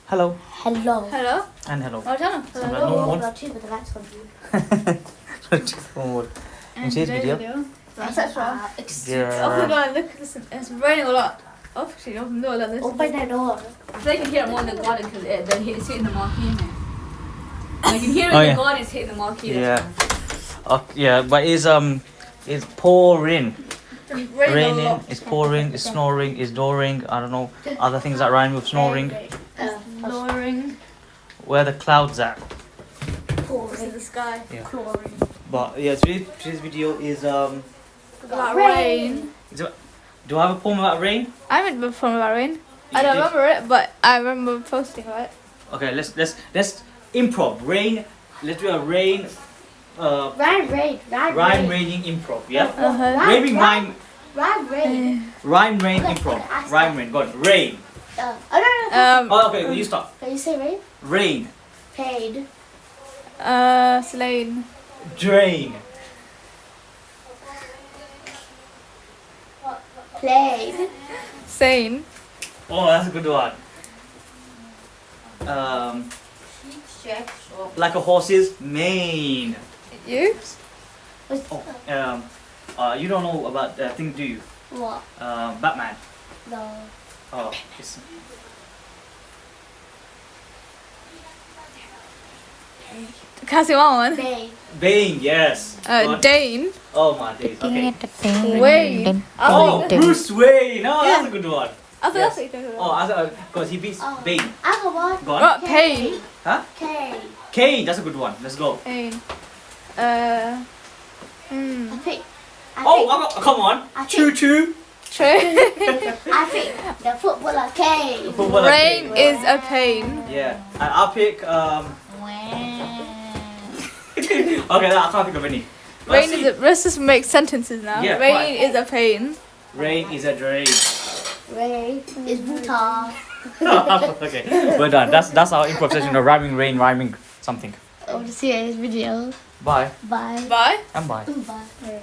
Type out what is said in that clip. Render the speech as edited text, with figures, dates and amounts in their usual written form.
Hello Hello. Hello. and hello. Tell them. Hello. Hello. No more. Got two, but the lights gone blue. In today's video, That's right. yeah. Open the door and look. Listen, it's raining a lot. Actually, open the door and listen. Open the door. They can hear it more in the garden because then it's hitting the marquee. I can hear it Oh, in yeah. the garden. It's hitting the marquee. Yeah. Yeah, but it's pouring. It's raining a Raining, lot. it's pouring, it's snoring, it's doring. I don't know other things that rhyme with snoring. Lowering. Where the clouds at? It's in the sky. Yeah. Chlorine. But yeah, today's video is About rain. Do I have a poem about rain? I haven't been from about rain. I You don't did? remember it, but I remember posting about it. Okay, let's improv rain. Let's do a rain. Rhyme, rain. Rhyme raining improv. Yeah. Uh-huh. Rhyming rhyme. Rhyme, rain. Rhyme rain Okay, improv. okay, ask Rhyme rain. Go on. Rain. Oh, no. Oh, okay. You start. Can you say rain? Rain. Paid. Slain. Drain. Played. Sane. Oh, that's a good one. Like a horse's mane. You? Oh, you don't know about the thing, do you? What? Batman. No. Oh, it's Cassie one. Bay. Bane. Yes. Good. Dane. Oh my days. Okay. Wayne. Oh, Bruce Wayne. Oh, that's a good one. I thought that's what you talking Oh, about. because he beats Oh. Bane. I got one. Go on. What? Pain. Huh? K. Kane. That's a good one. Let's go. Pain. I think. Oh, come on. I think- Choo choo. True. I think the footballer K. Footballer Rain Kane. is a pain. Yeah. And I'll pick. Okay, I can't think of any. But Rain see, is a. Let's just make sentences now. Yeah, Rain fine. is a pain. rain is a drain. Ray is Bhutan. Okay, we're done. That's our improv session of rhyming something. I want to see his video. Bye Bye. Bye. and bye. Bye.